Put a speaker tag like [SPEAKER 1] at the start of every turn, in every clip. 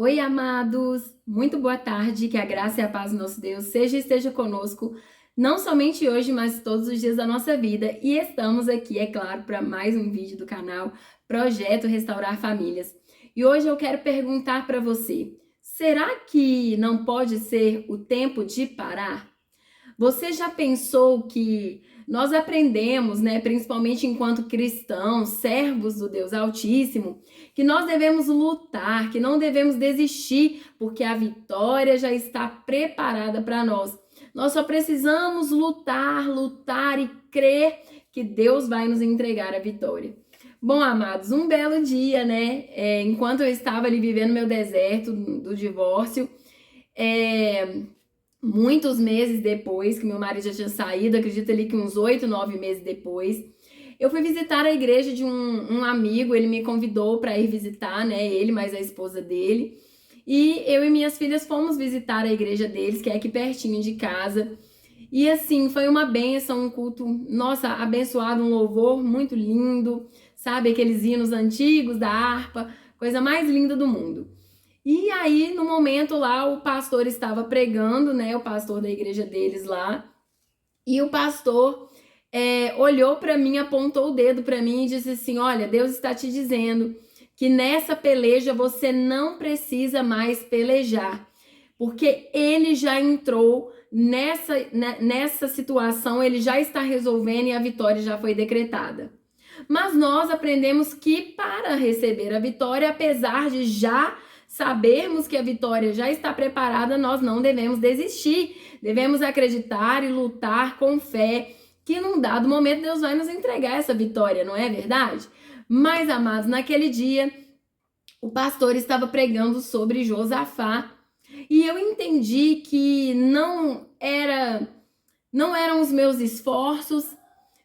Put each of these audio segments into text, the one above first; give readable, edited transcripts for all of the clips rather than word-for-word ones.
[SPEAKER 1] Oi, amados! Muito boa tarde, que a graça e a paz do nosso Deus seja e esteja conosco, não somente hoje, mas todos os dias da nossa vida. E estamos aqui, é claro, para mais um vídeo do canal Projeto Restaurar Famílias. E hoje eu quero perguntar para você: será que não pode ser o tempo de parar? Você já pensou que nós aprendemos, né, principalmente enquanto cristãos, servos do Deus Altíssimo, que nós devemos lutar, que não devemos desistir, porque a vitória já está preparada para nós. Nós só precisamos lutar, lutar e crer que Deus vai nos entregar a vitória. Bom, amados, um belo dia, né? Enquanto eu estava ali vivendo meu deserto do divórcio, muitos meses depois que meu marido já tinha saído, acredito ali que uns 8, 9 meses depois, eu fui visitar a igreja de um amigo. Ele me convidou para ir visitar, né? Ele mais a esposa dele. E eu e minhas filhas fomos visitar a igreja deles, que é aqui pertinho de casa. E assim, foi uma bênção, um culto, nossa, abençoado, um louvor muito lindo, sabe? Aqueles hinos antigos da harpa, coisa mais linda do mundo. E aí, no momento lá, o pastor estava pregando, né? O pastor da igreja deles lá. E o pastor olhou para mim, apontou o dedo para mim e disse assim: olha, Deus está te dizendo que nessa peleja você não precisa mais pelejar, porque ele já entrou nessa situação, ele já está resolvendo e a vitória já foi decretada. Mas nós aprendemos que para receber a vitória, apesar de já sabermos que a vitória já está preparada, nós não devemos desistir. Devemos acreditar e lutar com fé que num dado momento Deus vai nos entregar essa vitória, não é verdade? Mas, amados, naquele dia o pastor estava pregando sobre Josafá e eu entendi que não eram os meus esforços,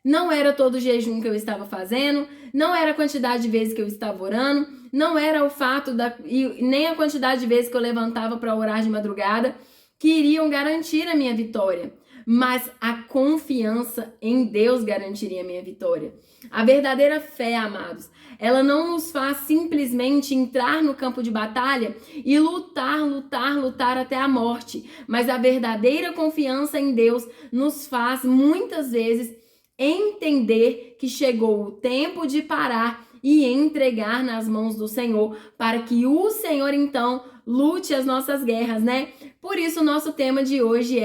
[SPEAKER 1] não era todo o jejum que eu estava fazendo, não era a quantidade de vezes que eu estava orando, não era o fato nem a quantidade de vezes que eu levantava para orar de madrugada que iriam garantir a minha vitória, mas a confiança em Deus garantiria a minha vitória. A verdadeira fé, amados, ela não nos faz simplesmente entrar no campo de batalha e lutar até a morte, mas a verdadeira confiança em Deus nos faz muitas vezes entender que chegou o tempo de parar e entregar nas mãos do Senhor, para que o Senhor então lute as nossas guerras, né? Por isso o nosso tema de hoje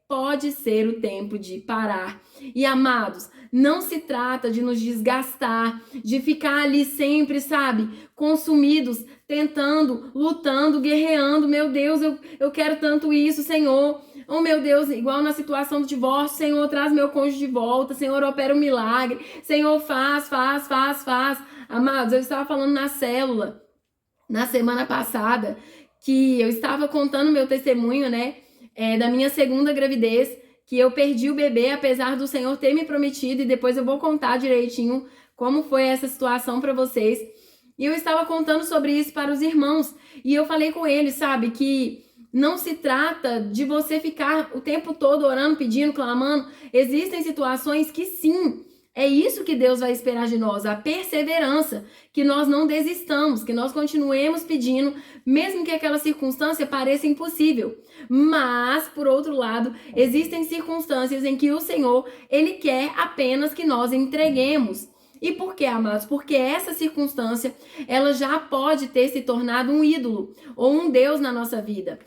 [SPEAKER 1] pode ser o tempo de parar. E amados, não se trata de nos desgastar, de ficar ali sempre, sabe, consumidos, tentando, lutando, guerreando. Meu Deus, eu quero tanto isso, Senhor. Oh, meu Deus, igual na situação do divórcio, Senhor, traz meu cônjuge de volta, Senhor, opera um milagre, Senhor, faz. Amados, eu estava falando na célula, na semana passada, que eu estava contando meu testemunho, né, da minha segunda gravidez, que eu perdi o bebê, apesar do Senhor ter me prometido, e depois eu vou contar direitinho como foi essa situação para vocês. E eu estava contando sobre isso para os irmãos, e eu falei com eles, sabe, que não se trata de você ficar o tempo todo orando, pedindo, clamando. Existem situações que sim, é isso que Deus vai esperar de nós, a perseverança, que nós não desistamos, que nós continuemos pedindo, mesmo que aquela circunstância pareça impossível. Mas, por outro lado, existem circunstâncias em que o Senhor, Ele quer apenas que nós entreguemos. E por quê, amados? Porque essa circunstância, ela já pode ter se tornado um ídolo ou um Deus na nossa vida.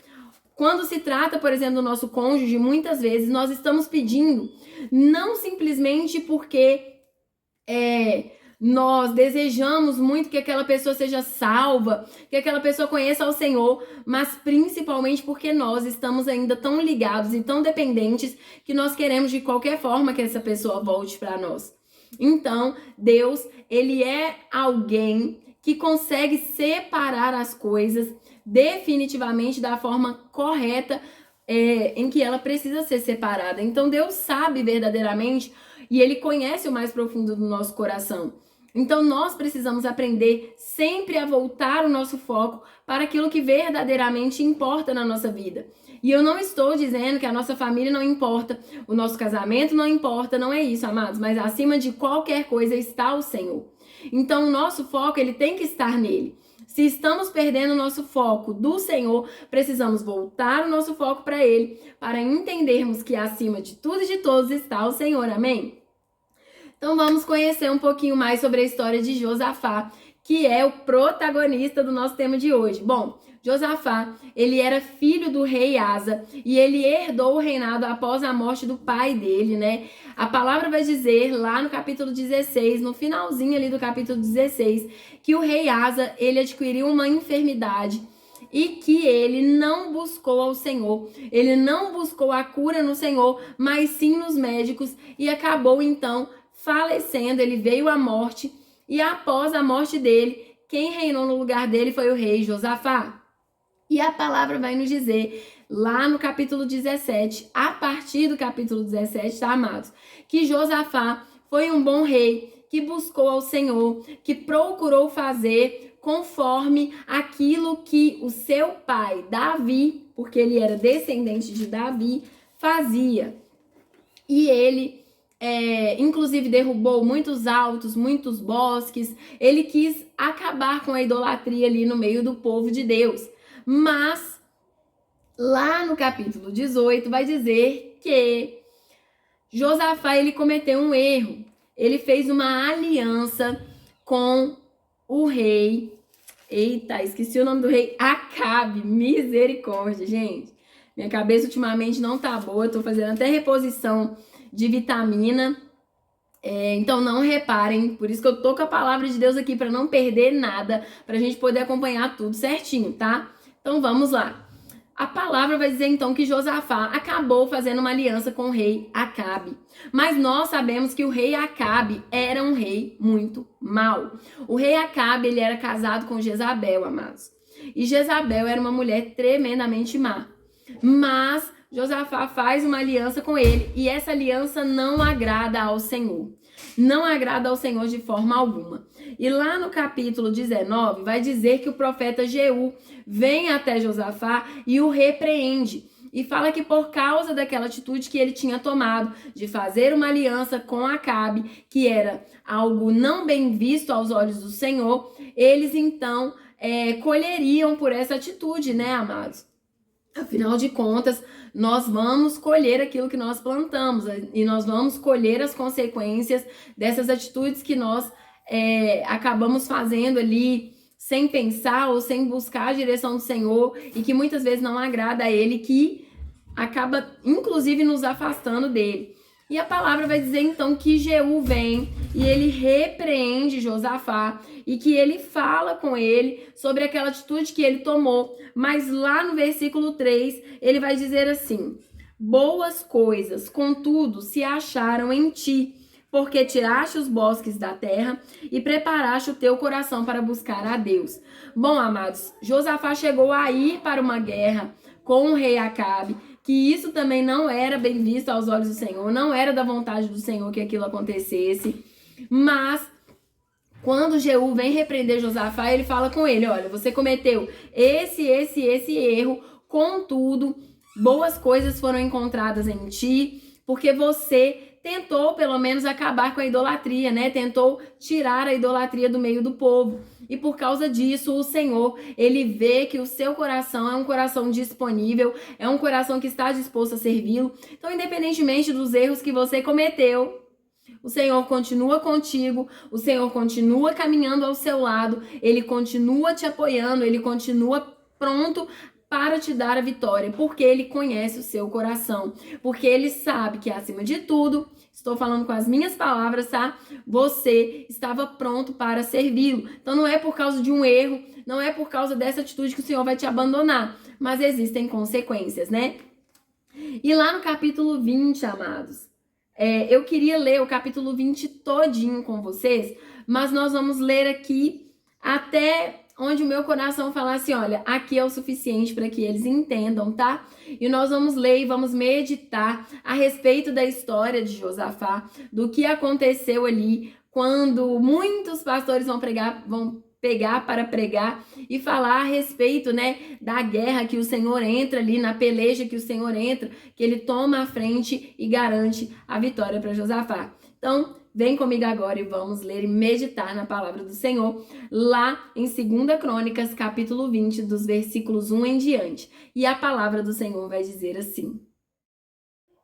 [SPEAKER 1] Quando se trata, por exemplo, do nosso cônjuge, muitas vezes nós estamos pedindo não simplesmente porque nós desejamos muito que aquela pessoa seja salva, que aquela pessoa conheça ao Senhor, mas principalmente porque nós estamos ainda tão ligados e tão dependentes que nós queremos de qualquer forma que essa pessoa volte para nós. Então, Deus, Ele é alguém que consegue separar as coisas definitivamente da forma correta em que ela precisa ser separada. Então Deus sabe verdadeiramente e Ele conhece o mais profundo do nosso coração. Então nós precisamos aprender sempre a voltar o nosso foco para aquilo que verdadeiramente importa na nossa vida. E eu não estou dizendo que a nossa família não importa, o nosso casamento não importa, não é isso, amados, mas acima de qualquer coisa está o Senhor. Então o nosso foco, ele tem que estar nele. Se estamos perdendo o nosso foco do Senhor, precisamos voltar o nosso foco para Ele, para entendermos que acima de tudo e de todos está o Senhor, amém? Então vamos conhecer um pouquinho mais sobre a história de Josafá, que é o protagonista do nosso tema de hoje. Bom, Josafá, ele era filho do rei Asa e ele herdou o reinado após a morte do pai dele, né? A palavra vai dizer lá no capítulo 16, no finalzinho ali do capítulo 16, que o rei Asa, ele adquiriu uma enfermidade e que ele não buscou ao Senhor, ele não buscou a cura no Senhor, mas sim nos médicos e acabou então falecendo, ele veio à morte e após a morte dele, quem reinou no lugar dele foi o rei Josafá. E a palavra vai nos dizer, lá no capítulo 17, a partir do capítulo 17, tá, amados? Que Josafá foi um bom rei, que buscou ao Senhor, que procurou fazer conforme aquilo que o seu pai, Davi, porque ele era descendente de Davi, fazia. E ele, inclusive, derrubou muitos altos, muitos bosques. Ele quis acabar com a idolatria ali no meio do povo de Deus. Mas, lá no capítulo 18, vai dizer que Josafá, ele cometeu um erro. Ele fez uma aliança com o rei... Eita, esqueci o nome do rei. Acabe. Misericórdia, gente. Minha cabeça ultimamente não tá boa. Eu tô fazendo até reposição de vitamina. Então não reparem. Por isso que eu tô com a palavra de Deus aqui, para não perder nada. Pra gente poder acompanhar tudo certinho, tá? Então vamos lá. A palavra vai dizer então que Josafá acabou fazendo uma aliança com o rei Acabe. Mas nós sabemos que o rei Acabe era um rei muito mau. O rei Acabe, ele era casado com Jezabel, amados. E Jezabel era uma mulher tremendamente má. Mas Josafá faz uma aliança com ele e essa aliança não agrada ao Senhor. Não agrada ao Senhor de forma alguma. E lá no capítulo 19 vai dizer que o profeta Jeú vem até Josafá e o repreende. E fala que por causa daquela atitude que ele tinha tomado de fazer uma aliança com Acabe, que era algo não bem visto aos olhos do Senhor, eles então colheriam por essa atitude, né, amados? Afinal de contas, nós vamos colher aquilo que nós plantamos e nós vamos colher as consequências dessas atitudes que nós acabamos fazendo ali sem pensar ou sem buscar a direção do Senhor e que muitas vezes não agrada a Ele, que acaba inclusive nos afastando dele. E a palavra vai dizer então que Jeú vem e ele repreende Josafá e que ele fala com ele sobre aquela atitude que ele tomou. Mas lá no versículo 3, ele vai dizer assim: boas coisas, contudo, se acharam em ti, porque tiraste os bosques da terra e preparaste o teu coração para buscar a Deus. Bom, amados, Josafá chegou a ir para uma guerra com o rei Acabe, que isso também não era bem visto aos olhos do Senhor, não era da vontade do Senhor que aquilo acontecesse. Mas quando Jeú vem repreender Josafá, ele fala com ele: olha, você cometeu esse erro, contudo, boas coisas foram encontradas em ti, porque você tentou pelo menos acabar com a idolatria, né? Tentou tirar a idolatria do meio do povo. E por causa disso, o Senhor, ele vê que o seu coração é um coração disponível, é um coração que está disposto a servi-lo. Então, independentemente dos erros que você cometeu, o Senhor continua contigo, o Senhor continua caminhando ao seu lado, ele continua te apoiando, ele continua pronto para te dar a vitória, porque ele conhece o seu coração, porque ele sabe que acima de tudo, estou falando com as minhas palavras, tá? Você estava pronto para servi-lo. Então não é por causa de um erro, não é por causa dessa atitude que o Senhor vai te abandonar, mas existem consequências, né? E lá no capítulo 20, amados, eu queria ler o capítulo 20 todinho com vocês, mas nós vamos ler aqui até onde o meu coração fala assim: olha, aqui é o suficiente para que eles entendam, tá? E nós vamos ler e vamos meditar a respeito da história de Josafá, do que aconteceu ali quando muitos pastores vão pegar para pregar e falar a respeito, né, da guerra que o Senhor entra ali, na peleja que o Senhor entra, que ele toma a frente e garante a vitória para Josafá. Então, Vem comigo agora e vamos ler e meditar na palavra do Senhor, lá em 2 Crônicas, capítulo 20, dos versículos 1 em diante. E a palavra do Senhor vai dizer assim: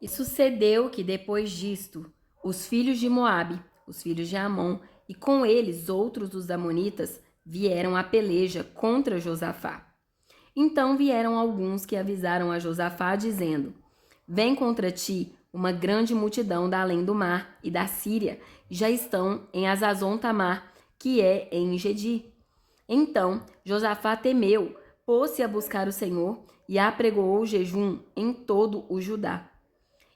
[SPEAKER 1] E sucedeu que depois disto, os filhos de Moabe, os filhos de Amon, e com eles outros dos amonitas, vieram à peleja contra Josafá. Então vieram alguns que avisaram a Josafá, dizendo: Vem contra ti uma grande multidão da além do mar e da Síria, já estão em Azazon Tamar, que é em Engedi. Então Josafá temeu, pôs-se a buscar o Senhor e apregoou o jejum em todo o Judá.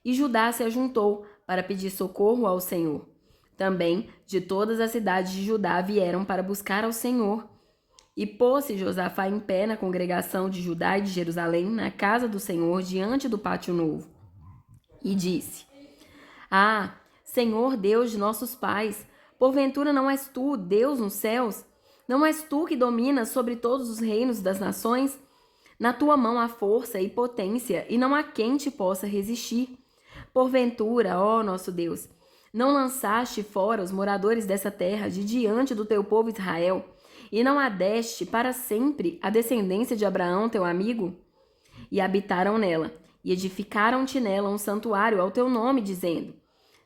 [SPEAKER 1] E Judá se ajuntou para pedir socorro ao Senhor. Também de todas as cidades de Judá vieram para buscar ao Senhor. E pôs-se Josafá em pé na congregação de Judá e de Jerusalém, na casa do Senhor, diante do pátio novo. E disse: Ah, Senhor Deus de nossos pais, porventura não és tu, Deus nos céus? Não és tu que dominas sobre todos os reinos das nações? Na tua mão há força e potência, e não há quem te possa resistir. Porventura, ó nosso Deus, não lançaste fora os moradores dessa terra de diante do teu povo Israel, e não adeste para sempre a descendência de Abraão, teu amigo? E habitaram nela, e edificaram-te nela um santuário ao teu nome, dizendo: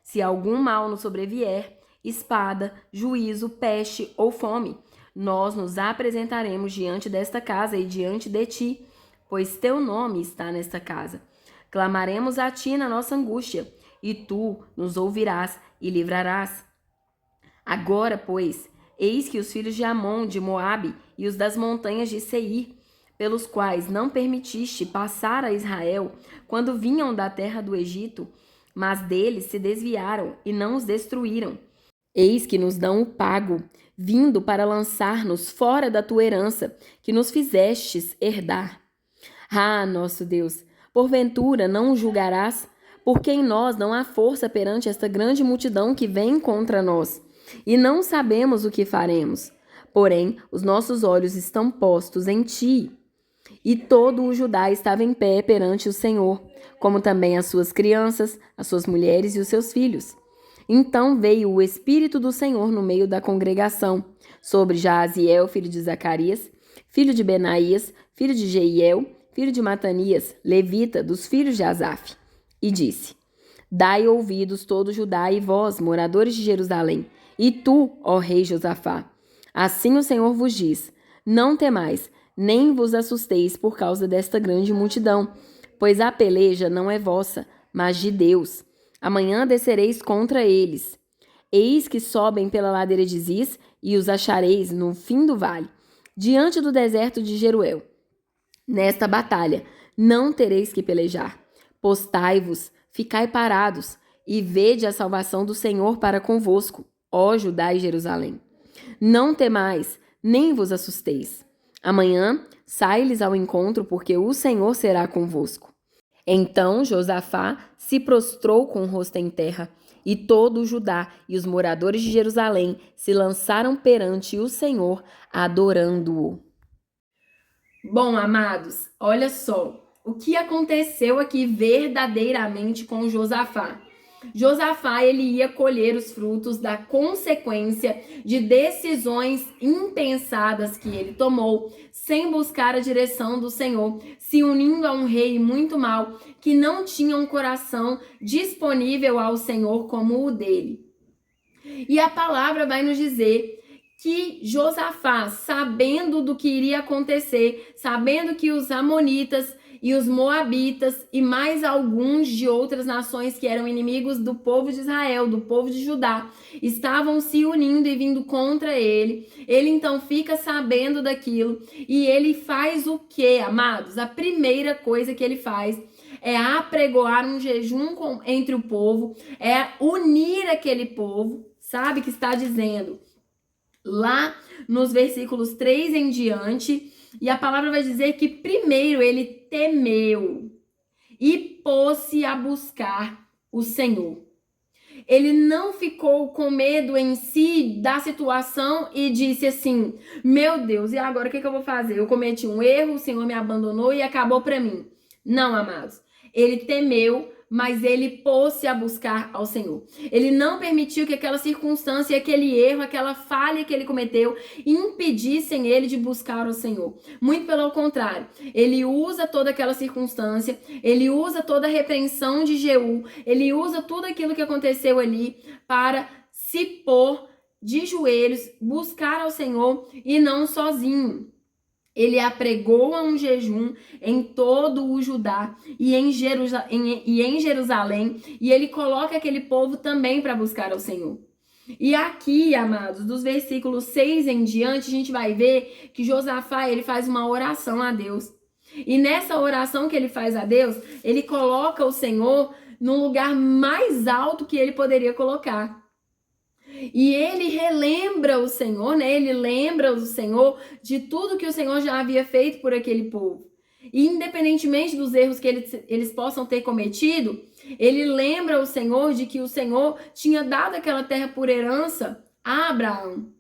[SPEAKER 1] Se algum mal nos sobrevier, espada, juízo, peste ou fome, nós nos apresentaremos diante desta casa e diante de ti, pois teu nome está nesta casa. Clamaremos a ti na nossa angústia, e tu nos ouvirás e livrarás. Agora, pois, eis que os filhos de Amon, de Moabe, e os das montanhas de Seir, pelos quais não permitiste passar a Israel, quando vinham da terra do Egito, mas deles se desviaram e não os destruíram. Eis que nos dão o pago, vindo para lançar-nos fora da tua herança, que nos fizestes herdar. Ah, nosso Deus, porventura não o julgarás? Porque em nós não há força perante esta grande multidão que vem contra nós, e não sabemos o que faremos. Porém, os nossos olhos estão postos em ti. E todo o Judá estava em pé perante o Senhor, como também as suas crianças, as suas mulheres e os seus filhos. Então veio o Espírito do Senhor no meio da congregação, sobre Jaaziel, filho de Zacarias, filho de Benaías, filho de Jeiel, filho de Matanias, levita, dos filhos de Asaf, e disse: Dai ouvidos todo Judá e vós, moradores de Jerusalém, e tu, ó rei Josafá. Assim o Senhor vos diz: Não temais, nem vos assusteis por causa desta grande multidão, pois a peleja não é vossa, mas de Deus. Amanhã descereis contra eles. Eis que sobem pela ladeira de Ziz, e os achareis no fim do vale, diante do deserto de Jeruel. Nesta batalha não tereis que pelejar. Postai-vos, ficai parados, e vede a salvação do Senhor para convosco, ó Judá e Jerusalém. Não temais, nem vos assusteis. Amanhã sai-lhes ao encontro, porque o Senhor será convosco. Então Josafá se prostrou com o rosto em terra, e todo o Judá e os moradores de Jerusalém se lançaram perante o Senhor, adorando-o. Bom, amados, olha só o que aconteceu aqui verdadeiramente com Josafá. Josafá, ele ia colher os frutos da consequência de decisões impensadas que ele tomou, sem buscar a direção do Senhor, se unindo a um rei muito mau, que não tinha um coração disponível ao Senhor como o dele. E a palavra vai nos dizer que Josafá, sabendo do que iria acontecer, sabendo que os amonitas e os moabitas e mais alguns de outras nações que eram inimigos do povo de Israel, do povo de Judá, estavam se unindo e vindo contra ele. Ele então fica sabendo daquilo e ele faz o quê, amados? A primeira coisa que ele faz é apregoar um jejum entre o povo, é unir aquele povo, sabe, que está dizendo lá nos versículos 3 em diante, e a palavra vai dizer que primeiro ele temeu e pôs-se a buscar o Senhor. Ele não ficou com medo em si da situação e disse assim: meu Deus, e agora o que eu vou fazer? Eu cometi um erro, o Senhor me abandonou e acabou para mim. Não, amados. Ele temeu, mas ele pôs-se a buscar ao Senhor. Ele não permitiu que aquela circunstância, aquele erro, aquela falha que ele cometeu impedissem ele de buscar o Senhor. Muito pelo contrário, ele usa toda aquela circunstância, ele usa toda a repreensão de Jeú, ele usa tudo aquilo que aconteceu ali para se pôr de joelhos, buscar ao Senhor e não sozinho. Ele apregou a um jejum em todo o Judá e em Jerusalém, e ele coloca aquele povo também para buscar ao Senhor. E aqui, amados, dos versículos 6 em diante, a gente vai ver que Josafá, ele faz uma oração a Deus. E nessa oração que ele faz a Deus, ele coloca o Senhor no lugar mais alto que ele poderia colocar. E ele relembra o Senhor, né? Ele lembra o Senhor de tudo que o Senhor já havia feito por aquele povo. E independentemente dos erros que eles possam ter cometido, ele lembra o Senhor de que o Senhor tinha dado aquela terra por herança a Abraão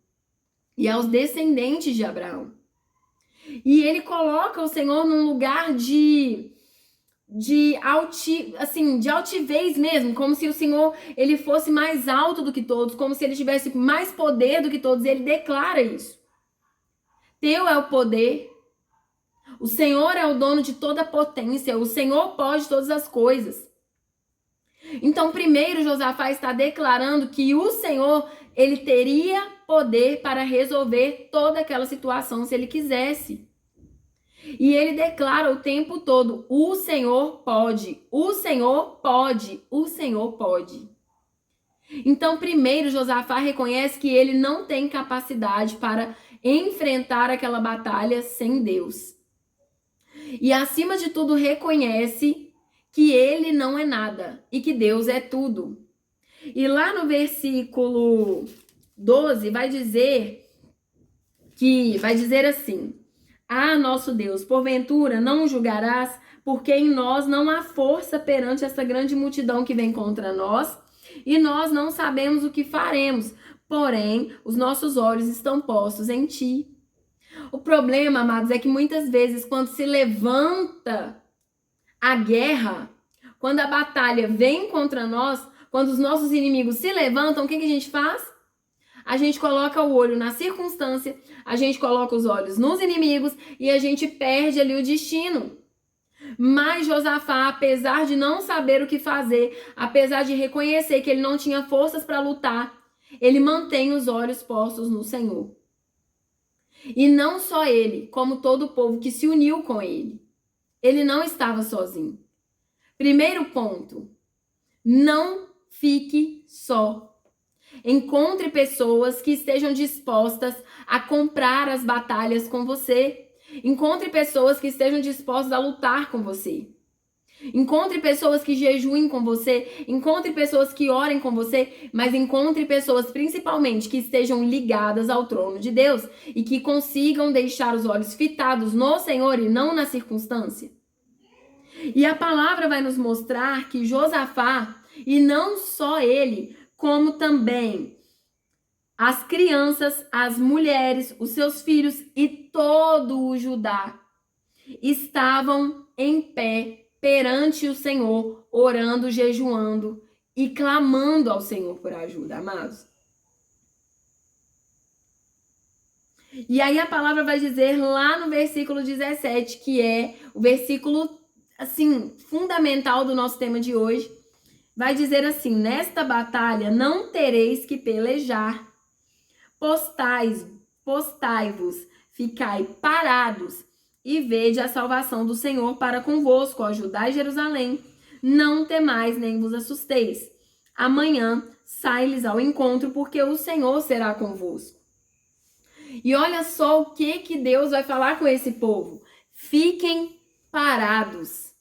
[SPEAKER 1] e aos descendentes de Abraão. E ele coloca o Senhor num lugar de altivez mesmo, como se o Senhor ele fosse mais alto do que todos, como se ele tivesse mais poder do que todos. Ele declara isso. Teu é o poder, o Senhor é o dono de toda a potência, o Senhor pode todas as coisas. Então, primeiro, Josafá está declarando que o Senhor, ele teria poder para resolver toda aquela situação se ele quisesse. E ele declara o tempo todo: o Senhor pode, o Senhor pode, o Senhor pode. Então, primeiro, Josafá reconhece que ele não tem capacidade para enfrentar aquela batalha sem Deus. E, acima de tudo, reconhece que ele não é nada e que Deus é tudo. E lá no versículo 12 vai dizer assim: ah, nosso Deus, porventura não julgarás, porque em nós não há força perante essa grande multidão que vem contra nós, e nós não sabemos o que faremos, porém os nossos olhos estão postos em ti. O problema, amados, é que muitas vezes quando se levanta a guerra, quando a batalha vem contra nós, quando os nossos inimigos se levantam, o que a gente faz? A gente coloca o olho na circunstância, a gente coloca os olhos nos inimigos e a gente perde ali o destino. Mas Josafá, apesar de não saber o que fazer, apesar de reconhecer que ele não tinha forças para lutar, ele mantém os olhos postos no Senhor. E não só ele, como todo o povo que se uniu com ele. Ele não estava sozinho. Primeiro ponto, não fique só. Encontre pessoas que estejam dispostas a comprar as batalhas com você. Encontre pessoas que estejam dispostas a lutar com você. Encontre pessoas que jejuem com você. Encontre pessoas que orem com você. Mas encontre pessoas, principalmente, que estejam ligadas ao trono de Deus e que consigam deixar os olhos fitados no Senhor e não na circunstância. E a palavra vai nos mostrar que Josafá, e não só ele, como também as crianças, as mulheres, os seus filhos e todo o Judá estavam em pé perante o Senhor, orando, jejuando e clamando ao Senhor por ajuda, amados. E aí a palavra vai dizer lá no versículo 17, que é o versículo, assim, fundamental do nosso tema de hoje. Vai dizer assim: nesta batalha não tereis que pelejar. Postai-vos, ficai parados e vede a salvação do Senhor para convosco, ó Judá e Jerusalém. Não temais nem vos assusteis. Amanhã sai-lhes ao encontro, porque o Senhor será convosco. E olha só o que Deus vai falar com esse povo. Fiquem parados.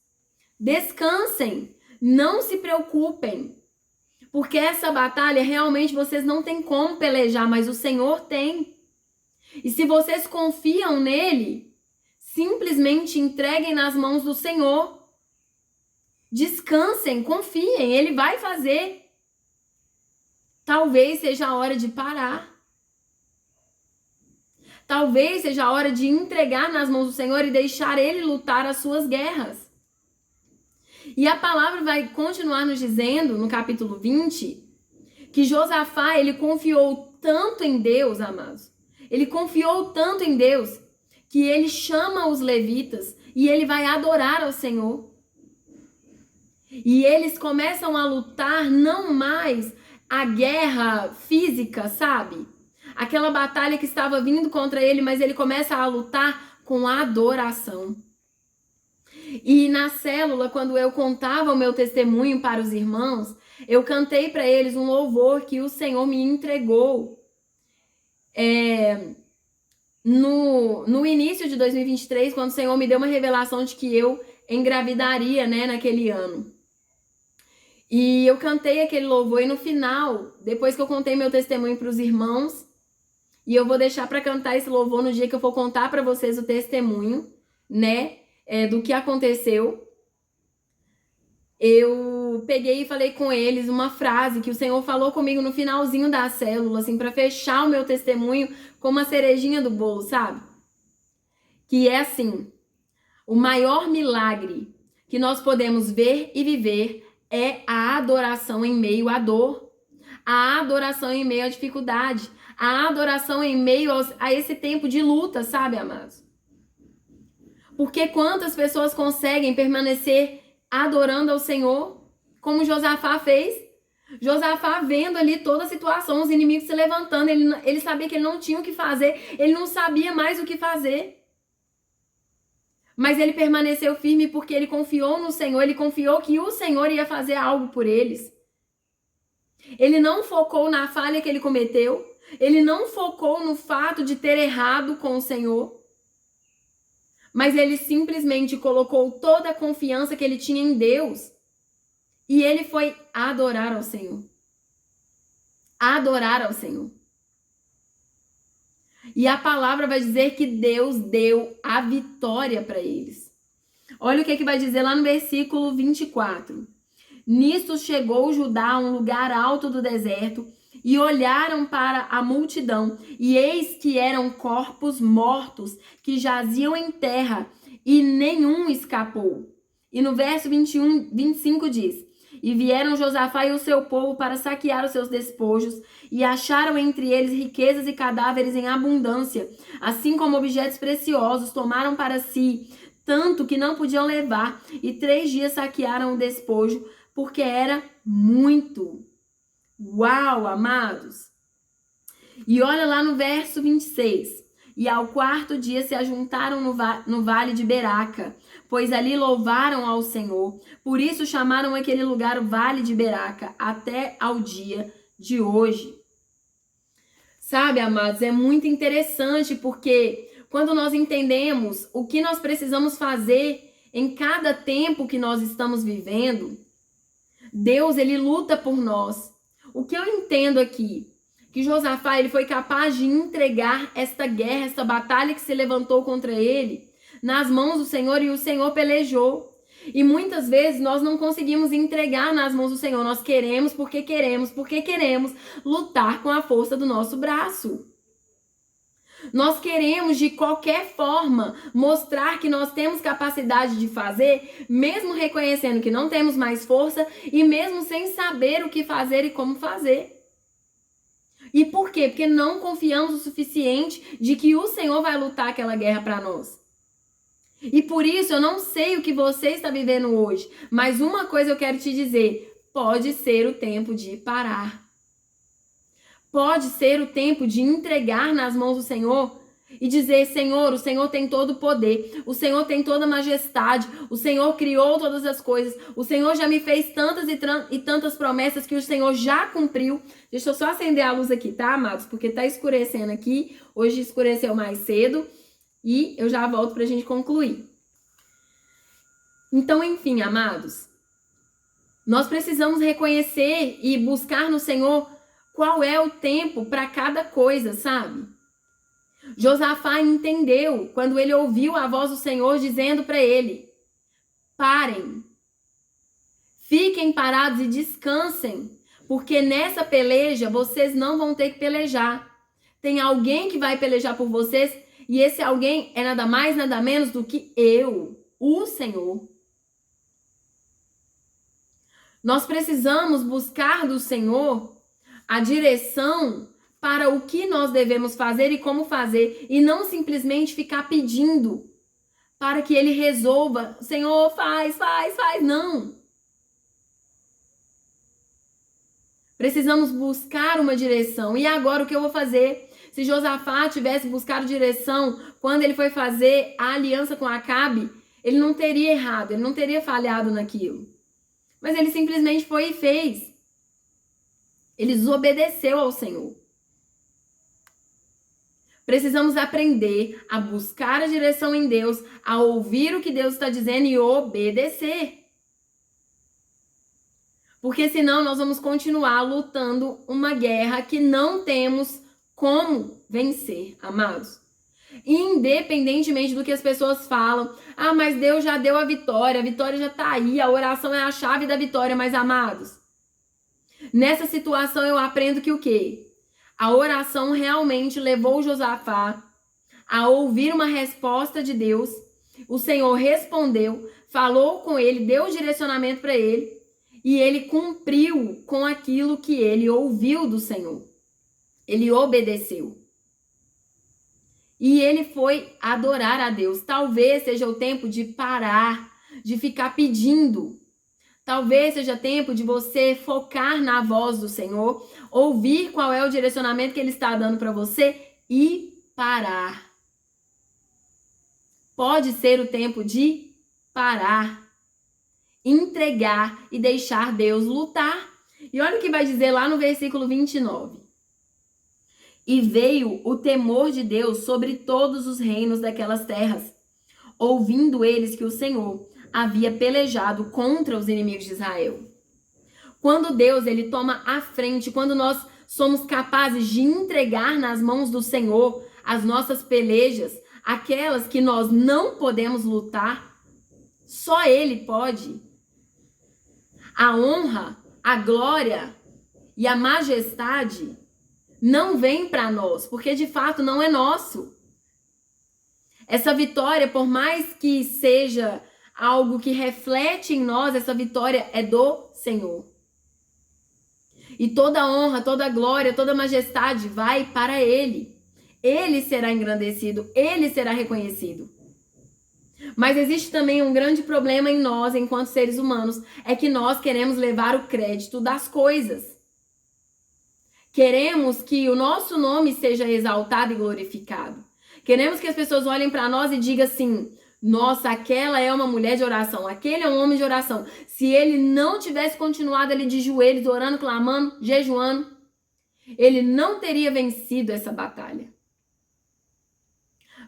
[SPEAKER 1] Descansem. Não se preocupem, porque essa batalha realmente vocês não têm como pelejar, mas o Senhor tem. E se vocês confiam nele, simplesmente entreguem nas mãos do Senhor. Descansem, confiem, ele vai fazer. Talvez seja a hora de parar. Talvez seja a hora de entregar nas mãos do Senhor e deixar ele lutar as suas guerras. E a palavra vai continuar nos dizendo, no capítulo 20, que Josafá, ele confiou tanto em Deus, amados. Ele confiou tanto em Deus, que ele chama os levitas e ele vai adorar ao Senhor. E eles começam a lutar não mais a guerra física, sabe? Aquela batalha que estava vindo contra ele, mas ele começa a lutar com adoração. E na célula, quando eu contava o meu testemunho para os irmãos, eu cantei para eles um louvor que o Senhor me entregou no início de 2023, quando o Senhor me deu uma revelação de que eu engravidaria, né, naquele ano. E eu cantei aquele louvor e no final, depois que eu contei meu testemunho para os irmãos, e eu vou deixar para cantar esse louvor no dia que eu for contar para vocês o testemunho, né, do que aconteceu. Eu peguei e falei com eles uma frase que o Senhor falou comigo no finalzinho da célula, assim, para fechar o meu testemunho com uma cerejinha do bolo, sabe? Que é assim: o maior milagre que nós podemos ver e viver é a adoração em meio à dor, a adoração em meio à dificuldade, a adoração em meio a esse tempo de luta, sabe, amados? Porque quantas pessoas conseguem permanecer adorando ao Senhor, como Josafá fez? Josafá vendo ali toda a situação, os inimigos se levantando, ele sabia que ele não tinha o que fazer, ele não sabia mais o que fazer. Mas ele permaneceu firme porque ele confiou no Senhor, ele confiou que o Senhor ia fazer algo por eles. Ele não focou na falha que ele cometeu, ele não focou no fato de ter errado com o Senhor, mas ele simplesmente colocou toda a confiança que ele tinha em Deus e ele foi adorar ao Senhor. Adorar ao Senhor. E a palavra vai dizer que Deus deu a vitória para eles. Olha o que vai dizer lá no versículo 24. Nisto chegou Judá a um lugar alto do deserto e olharam para a multidão, e eis que eram corpos mortos que jaziam em terra, e nenhum escapou. E no verso 25 diz: e vieram Josafá e o seu povo para saquear os seus despojos, e acharam entre eles riquezas e cadáveres em abundância, assim como objetos preciosos, tomaram para si, tanto que não podiam levar, e 3 dias saquearam o despojo, porque era muito. Uau, amados! E olha lá no verso 26. E ao 4º dia se ajuntaram no vale de Beraca, pois ali louvaram ao Senhor. Por isso chamaram aquele lugar o Vale de Beraca, até ao dia de hoje. Sabe, amados, é muito interessante porque quando nós entendemos o que nós precisamos fazer em cada tempo que nós estamos vivendo, Deus, ele luta por nós. O que eu entendo aqui? Que Josafá, ele foi capaz de entregar esta guerra, esta batalha que se levantou contra ele, nas mãos do Senhor, e o Senhor pelejou. E muitas vezes nós não conseguimos entregar nas mãos do Senhor. Nós queremos porque queremos lutar com a força do nosso braço. Nós queremos, de qualquer forma, mostrar que nós temos capacidade de fazer, mesmo reconhecendo que não temos mais força e mesmo sem saber o que fazer e como fazer. E por quê? Porque não confiamos o suficiente de que o Senhor vai lutar aquela guerra para nós. E por isso eu não sei o que você está vivendo hoje, mas uma coisa eu quero te dizer: pode ser o tempo de parar. Pode ser o tempo de entregar nas mãos do Senhor e dizer: Senhor, o Senhor tem todo o poder, o Senhor tem toda a majestade, o Senhor criou todas as coisas, o Senhor já me fez tantas e tantas promessas que o Senhor já cumpriu. Deixa eu só acender a luz aqui, tá, amados? Porque tá escurecendo aqui, hoje escureceu mais cedo e eu já volto pra gente concluir. Então, enfim, amados, nós precisamos reconhecer e buscar no Senhor qual é o tempo para cada coisa, sabe? Josafá entendeu quando ele ouviu a voz do Senhor dizendo para ele: parem, fiquem parados e descansem, porque nessa peleja vocês não vão ter que pelejar. Tem alguém que vai pelejar por vocês, e esse alguém é nada mais, nada menos do que eu, o Senhor. Nós precisamos buscar do Senhor a direção para o que nós devemos fazer e como fazer, e não simplesmente ficar pedindo para que Ele resolva. Senhor, faz. Não. Precisamos buscar uma direção. E agora o que eu vou fazer? Se Josafá tivesse buscado direção quando ele foi fazer a aliança com Acabe, ele não teria errado, ele não teria falhado naquilo. Mas ele simplesmente foi e fez. Ele desobedeceu ao Senhor. Precisamos aprender a buscar a direção em Deus, a ouvir o que Deus está dizendo e obedecer. Porque senão nós vamos continuar lutando uma guerra que não temos como vencer, amados. Independentemente do que as pessoas falam, mas Deus já deu a vitória já tá aí, a oração é a chave da vitória, mas amados, nessa situação eu aprendo que o quê? A oração realmente levou Josafá a ouvir uma resposta de Deus, o Senhor respondeu, falou com ele, deu direcionamento para ele, e ele cumpriu com aquilo que ele ouviu do Senhor. Ele obedeceu. E ele foi adorar a Deus. Talvez seja o tempo de parar, de ficar pedindo. Talvez seja tempo de você focar na voz do Senhor, ouvir qual é o direcionamento que Ele está dando para você e parar. Pode ser o tempo de parar, entregar e deixar Deus lutar. E olha o que vai dizer lá no versículo 29. E veio o temor de Deus sobre todos os reinos daquelas terras, ouvindo eles que o Senhor havia pelejado contra os inimigos de Israel. Quando Deus ele toma a frente, quando nós somos capazes de entregar nas mãos do Senhor as nossas pelejas, aquelas que nós não podemos lutar, só Ele pode. A honra, a glória e a majestade não vem para nós, porque de fato não é nosso. Essa vitória, por mais que seja algo que reflete em nós, essa vitória é do Senhor. E toda honra, toda glória, toda majestade vai para Ele. Ele será engrandecido, Ele será reconhecido. Mas existe também um grande problema em nós, enquanto seres humanos, é que nós queremos levar o crédito das coisas. Queremos que o nosso nome seja exaltado e glorificado. Queremos que as pessoas olhem para nós e digam assim: nossa, aquela é uma mulher de oração, aquele é um homem de oração. Se ele não tivesse continuado ali de joelhos, orando, clamando, jejuando, ele não teria vencido essa batalha.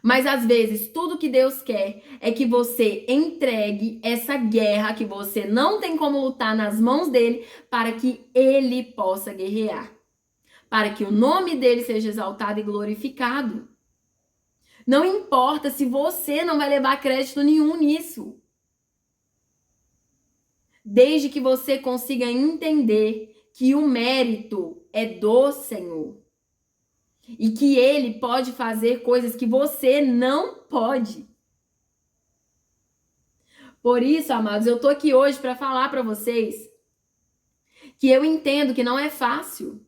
[SPEAKER 1] Mas às vezes tudo que Deus quer é que você entregue essa guerra que você não tem como lutar nas mãos dele, para que ele possa guerrear, para que o nome dele seja exaltado e glorificado. Não importa se você não vai levar crédito nenhum nisso, desde que você consiga entender que o mérito é do Senhor e que Ele pode fazer coisas que você não pode. Por isso, amados, eu tô aqui hoje para falar para vocês que eu entendo que não é fácil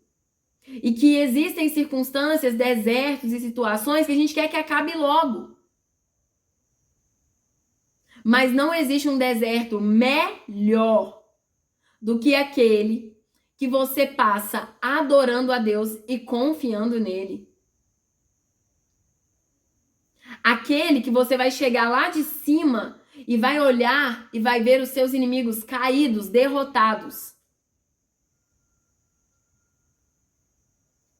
[SPEAKER 1] e que existem circunstâncias, desertos e situações que a gente quer que acabe logo. Mas não existe um deserto melhor do que aquele que você passa adorando a Deus e confiando nele. Aquele que você vai chegar lá de cima e vai olhar e vai ver os seus inimigos caídos, derrotados.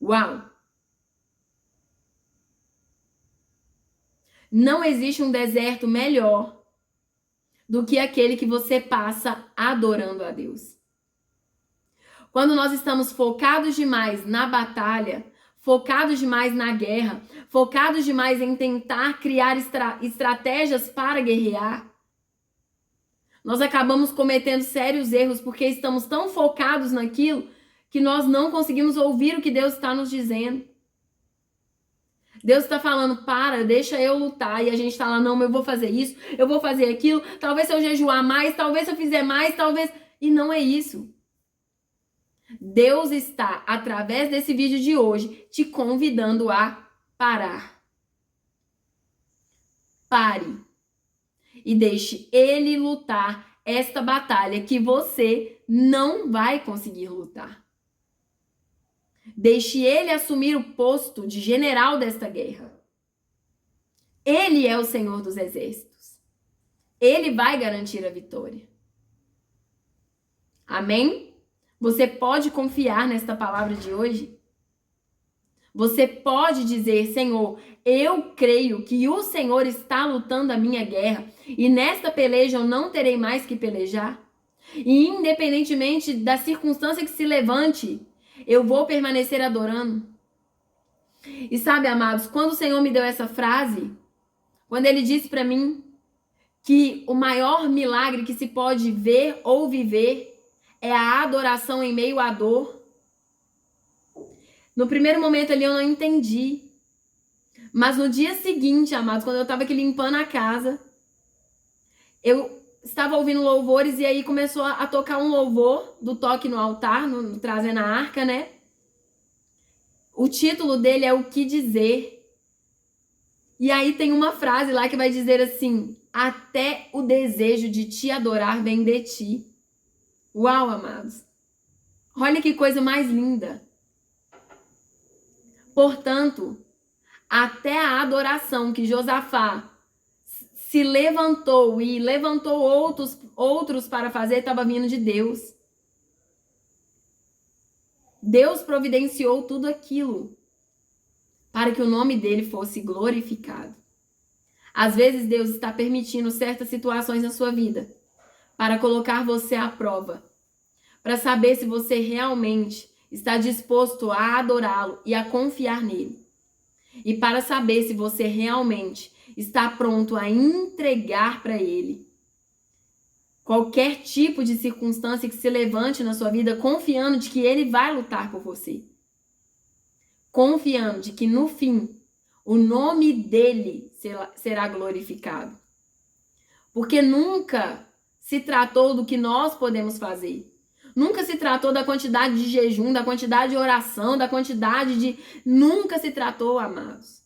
[SPEAKER 1] Uau! Não existe um deserto melhor do que aquele que você passa adorando a Deus. Quando nós estamos focados demais na batalha, focados demais na guerra, focados demais em tentar criar estratégias para guerrear, nós acabamos cometendo sérios erros porque estamos tão focados naquilo que nós não conseguimos ouvir o que Deus está nos dizendo. Deus está falando, deixa eu lutar, e a gente está lá, não, eu vou fazer isso, eu vou fazer aquilo, talvez se eu jejuar mais, talvez se eu fizer mais, talvez... E não é isso. Deus está, através desse vídeo de hoje, te convidando a parar. Pare e deixe Ele lutar esta batalha que você não vai conseguir lutar. Deixe Ele assumir o posto de general desta guerra. Ele é o Senhor dos exércitos. Ele vai garantir a vitória. Amém? Você pode confiar nesta palavra de hoje? Você pode dizer, Senhor, eu creio que o Senhor está lutando a minha guerra e nesta peleja eu não terei mais que pelejar? E independentemente da circunstância que se levante, eu vou permanecer adorando? E sabe, amados, quando o Senhor me deu essa frase, quando Ele disse para mim que o maior milagre que se pode ver ou viver é a adoração em meio à dor, no primeiro momento ali eu não entendi. Mas no dia seguinte, amados, quando eu estava aqui limpando a casa, eu estava ouvindo louvores e aí começou a tocar um louvor do toque no altar, trazendo a arca, né? O título dele é O Que Dizer. E aí tem uma frase lá que vai dizer assim: até o desejo de te adorar vem de ti. Uau, amados. Olha que coisa mais linda. Portanto, até a adoração que Josafá se levantou e levantou outros para fazer estava vindo de Deus. Deus providenciou tudo aquilo para que o nome dele fosse glorificado. Às vezes Deus está permitindo certas situações na sua vida para colocar você à prova, para saber se você realmente está disposto a adorá-lo e a confiar nele. E para saber se você realmente está pronto a entregar para ele qualquer tipo de circunstância que se levante na sua vida, confiando de que ele vai lutar por você. Confiando de que no fim o nome dele será glorificado. Porque nunca se tratou do que nós podemos fazer. Nunca se tratou da quantidade de jejum, da quantidade de oração, da quantidade de... Nunca se tratou, amados.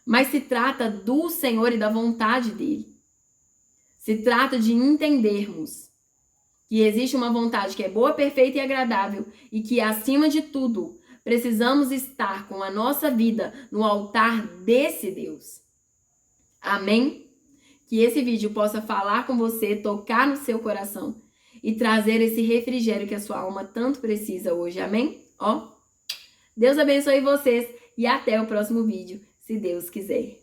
[SPEAKER 1] Mas se trata do Senhor e da vontade dele. Se trata de entendermos que existe uma vontade que é boa, perfeita e agradável e que, acima de tudo, precisamos estar com a nossa vida no altar desse Deus. Amém? Que esse vídeo possa falar com você, tocar no seu coração e trazer esse refrigério que a sua alma tanto precisa hoje. Amém? Ó, Deus abençoe vocês e até o próximo vídeo, se Deus quiser.